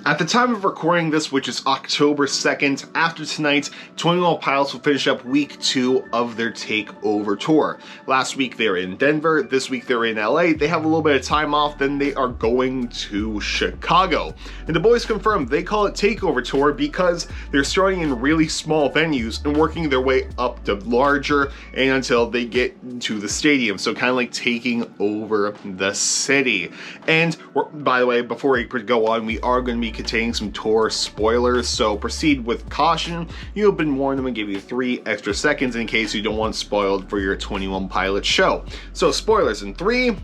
At the time of recording this, which is October 2nd, after tonight, 21 Pilots will finish up week 2 of their TakeØver tour. Last week they were in Denver, this week they're in LA, they have a little bit of time off, then they are going to Chicago. And the boys confirmed they call it TakeØver Tour because they're starting in really small venues and working their way up to larger and until they get to the stadium, so kind of like taking over the city. And by the way, before we go on, we are going to be containing some tour spoilers, so proceed with caution. You have been warned. I'm going to give you 3 extra seconds in case you don't want spoiled for your 21 Pilots show. So spoilers in 3,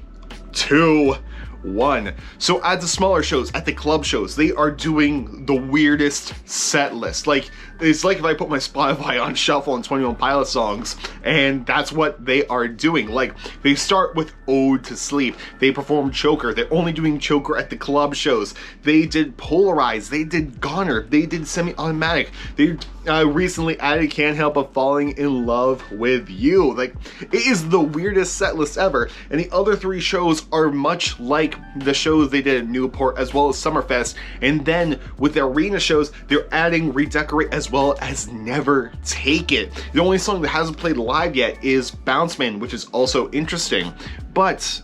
2, 1. So at the smaller shows, at the club shows, they are doing the weirdest set list. Like, it's like if I put my Spotify on shuffle on 21 Pilots songs, and that's what they are doing. Like, they start with Ode to Sleep. They perform Choker. They're only doing Choker at the club shows. They did Polarize. They did Goner. They did Semi-Automatic. They recently added Can't Help But Falling in Love with You. Like, it is the weirdest set list ever, and the other 3 shows are much like the shows they did at Newport as well as Summerfest, and then with the arena shows, they're adding Redecorate as well as Never Take It. The only song that hasn't played live yet is Bounce Man, which is also interesting. But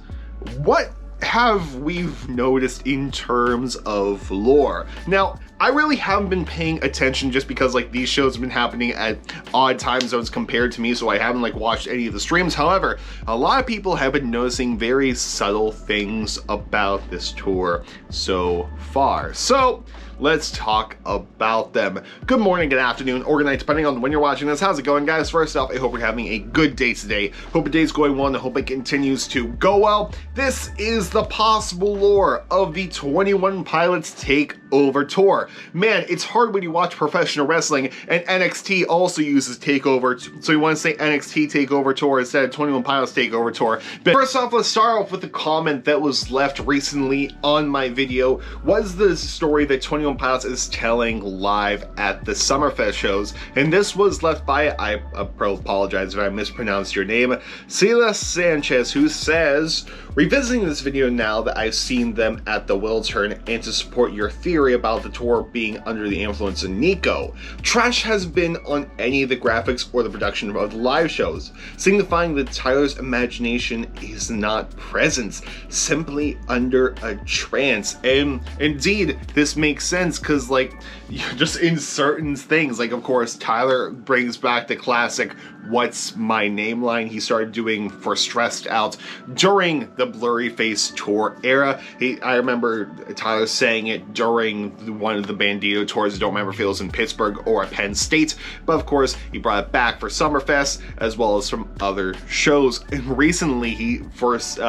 what have we noticed in terms of lore? Now, I really haven't been paying attention just because like these shows have been happening at odd time zones compared to me, so I haven't like watched any of the streams. However, a lot of people have been noticing very subtle things about this tour so far. So let's talk about them. Good morning, good afternoon, or good night, depending on when you're watching this. How's it going, guys? First off, I hope you're having a good day today. Hope your day's going well, and I hope it continues to go well. This is the possible lore of the 21 Pilots TakeØver tour. Man, it's hard when you watch professional wrestling, and NXT also uses TakeØver, so you want to say NXT TakeØver Tour instead of 21 Pilots TakeØver Tour. But first off, let's start off with the comment that was left recently on my video. Was the story that 21 Pilots is telling live at the Summerfest shows? And this was left by, I apologize if I mispronounced your name, Sila Sanchez, who says, revisiting this video now that I've seen them at the Will Turn and to support your theory about the tour being under the influence of Nico, trash has been on any of the graphics or the production of the live shows, signifying that Tyler's imagination is not present, simply under a trance. And indeed, this makes sense because like, just in certain things, like of course, Tyler brings back the classic "What's My Name" line he started doing for Stressed Out during the Blurry Face tour era. I remember Tyler saying it during one of the Bandito tours. I don't remember if it was in Pittsburgh or at Penn State, but of course he brought it back for Summerfest as well as from other shows. And recently he first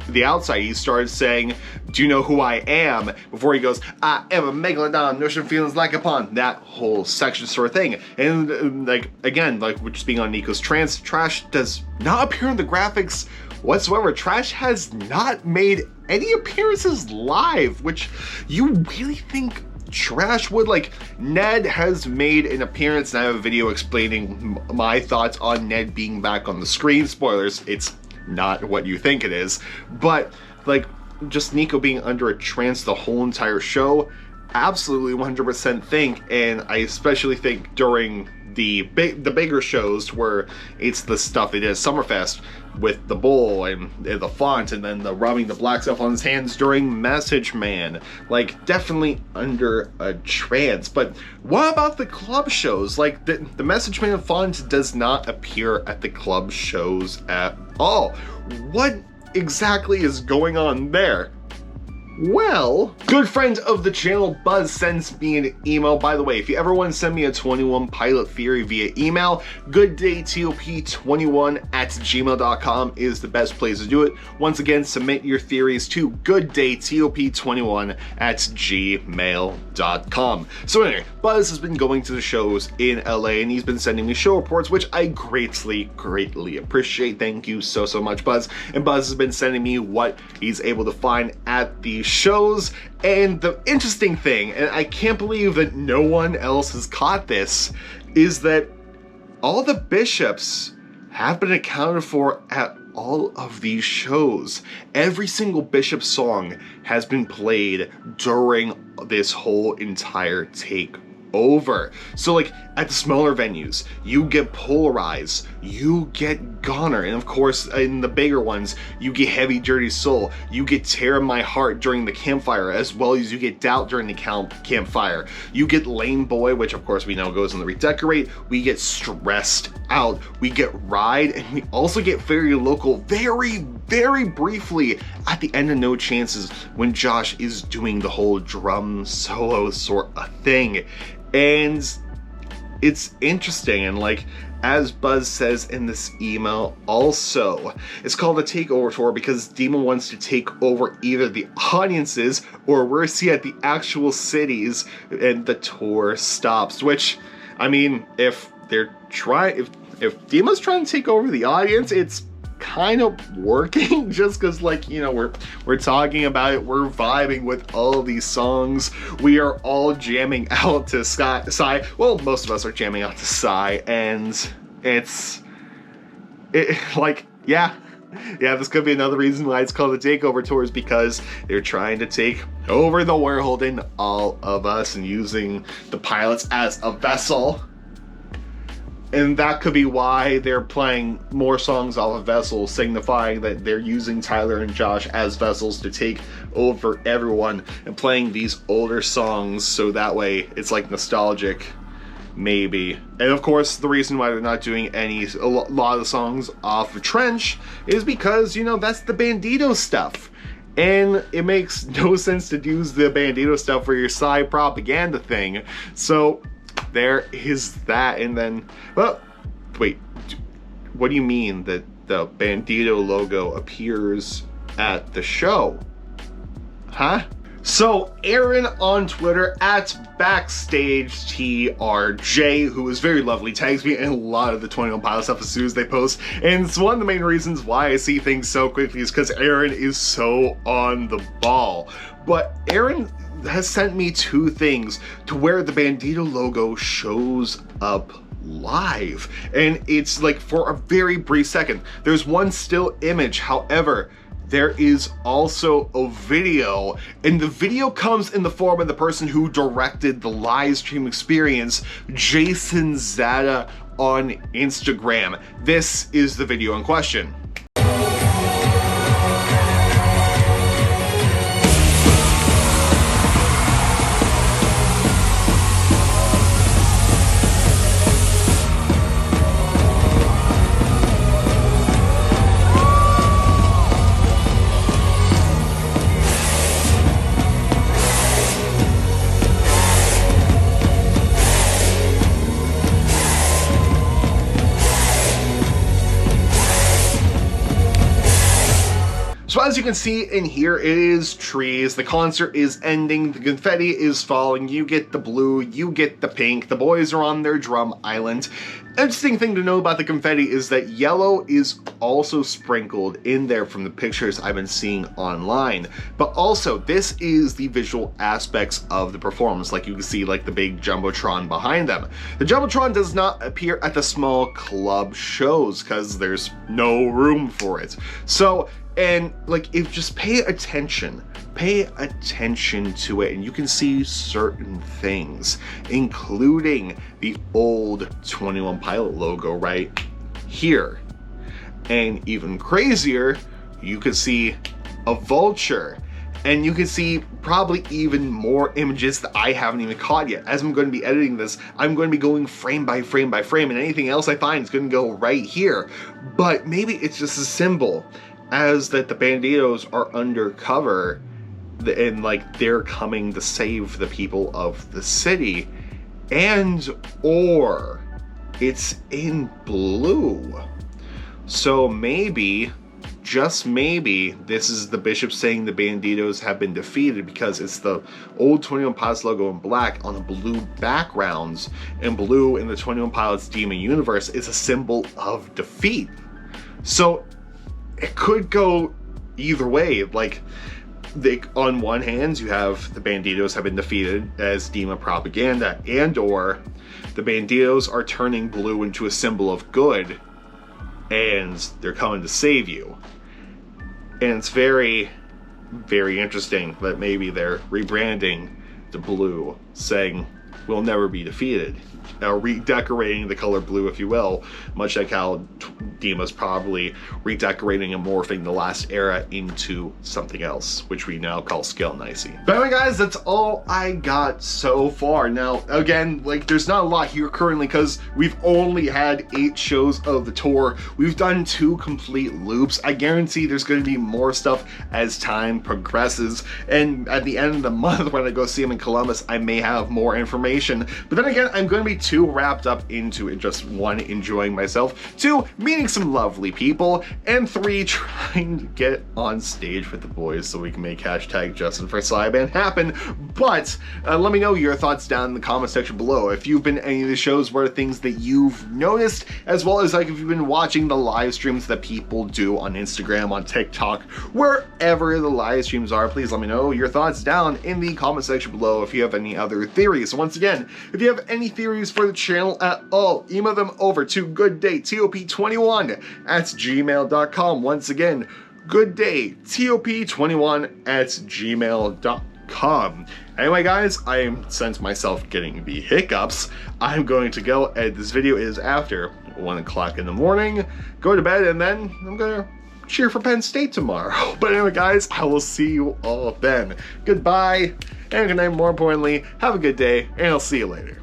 The Outside, he started saying, "Do you know who I am?" before he goes, "I am a megalodon, nourishing feelings like a pond." That whole section sort of thing. And like, again, like we're just being on Nico's trance, trash does not appear in the graphics whatsoever. Trash has not made any appearances live, which you really think Trash would? Like, Ned has made an appearance, and I have a video explaining my thoughts on Ned being back on the screen. Spoilers, it's not what you think it is, but like just Nico being under a trance the whole entire show, absolutely 100% think. And I especially think during the bigger shows where it's the stuff they did at Summerfest with the bowl and the font and then the rubbing the black stuff on his hands during Message Man, like definitely under a trance. But what about the club shows? Like the Message Man font does not appear at the club shows at all. What exactly is going on there? Well, good friend of the channel, Buzz, sends me an email. By the way, if you ever want to send me a 21 Pilot theory via email, gooddaytop21@gmail.com is the best place to do it. Once again, submit your theories to gooddaytop21@gmail.com. So anyway, Buzz has been going to the shows in LA and he's been sending me show reports, which I greatly appreciate. Thank you so much, Buzz. And Buzz has been sending me what he's able to find at the shows. And the interesting thing, and I can't believe that no one else has caught this, is that all the bishops have been accounted for at all of these shows. Every single Bishop song has been played during this whole entire takeover. So like at the smaller venues, you get Polarize, you get Goner, and of course in the bigger ones, you get Heavy Dirty Soul, you get Tear My Heart during the campfire, as well as you get Doubt during the campfire. You get Lame Boy, which of course we know goes in the Redecorate, we get Stressed Out, we get Ride, and we also get Very Local very, very briefly at the end of No Chances when Josh is doing the whole drum solo sort of thing. And it's interesting, and like as Buzz says in this email also, it's called a takeover tour because Dima wants to take over either the audiences or worse yet the actual cities, and the tour stops. Which, I mean, if Dima's trying to take over the audience, it's kind of working, just because, like, you know, we're talking about it, we're vibing with all of these songs, we are all jamming out to Psy. Well, most of us are jamming out to Psy, and it's like, yeah, this could be another reason why it's called the takeover tours, because they're trying to take over the world and all of us, and using the pilots as a vessel. And that could be why they're playing more songs off of Vessels, signifying that they're using Tyler and Josh as vessels to take over everyone, and playing these older songs so that way it's like nostalgic, maybe. And of course, the reason why they're not doing a lot of the songs off of Trench is because, you know, that's the Bandito stuff. And it makes no sense to use the Bandito stuff for your side propaganda thing. So there is that. And then, well, wait, what do you mean that the Bandito logo appears at the show? Huh? So Aaron on Twitter at BackstageTRJ, who is very lovely, tags me in a lot of the 21 Pilots stuff as soon as they post, and it's one of the main reasons why I see things so quickly is because Aaron is so on the ball. But Aaron has sent me two things to where the Bandito logo shows up live, and it's like for a very brief second. There's one still image, however, there is also a video, and the video comes in the form of the person who directed the live stream experience, Jason Zada, on Instagram. This is the video in question. So as you can see in here, it is trees, the concert is ending, the confetti is falling, you get the blue, you get the pink, the boys are on their drum island. Interesting thing to know about the confetti is that yellow is also sprinkled in there from the pictures I've been seeing online. But also, this is the visual aspects of the performance, like you can see like the big Jumbotron behind them. The Jumbotron does not appear at the small club shows because there's no room for it. So, and like, if just pay attention to it, and you can see certain things, including the old 21 Pilot logo right here. And even crazier, you could see a vulture, and you can see probably even more images that I haven't even caught yet. As I'm going to be editing this, I'm going to be going frame by frame by frame, and anything else I find is going to go right here. But maybe it's just a symbol as that the Banditos are undercover and like they're coming to save the people of the city, and or it's in blue. So maybe, just maybe, this is the Bishop saying the Banditos have been defeated, because it's the old 21 Pilots logo in black on a blue backgrounds, and blue in the 21 Pilots Demon universe is a symbol of defeat. So it could go either way. Like, on one hand, you have the Banditos have been defeated as Dima propaganda, and or the Banditos are turning blue into a symbol of good, and they're coming to save you. And it's very, very interesting that maybe they're rebranding the blue, saying we'll never be defeated. Redecorating the color blue, if you will, much like how Dima's probably redecorating and morphing the last era into something else, which we now call Scale Nicey. But anyway guys, that's all I got so far. Now again, like, there's not a lot here currently because we've only had 8 shows of the tour. We've done 2 complete loops. I guarantee there's going to be more stuff as time progresses, and at the end of the month when I go see him in Columbus, I may have more information. But then again, I'm going to be too wrapped up into it, just 1, enjoying myself, 2, meeting some lovely people, and 3, trying to get on stage with the boys so we can make hashtag Justin for Cyban happen. But let me know your thoughts down in the comment section below. If you've been to any of the shows, what are things that you've noticed, as well as like if you've been watching the live streams that people do on Instagram, on TikTok, wherever the live streams are. Please let me know your thoughts down in the comment section below if you have any other theories. So once again, if you have any theories for the channel at all, email them over to gooddaytop21@gmail.com. Once again, gooddaytop21@gmail.com. Anyway guys, I am, since myself getting the hiccups, I'm going to go, and this video is after 1 o'clock in the morning, go to bed, and then I'm gonna cheer for Penn State tomorrow. But anyway guys, I will see you all then. Goodbye, and good night, more importantly, have a good day, and I'll see you later.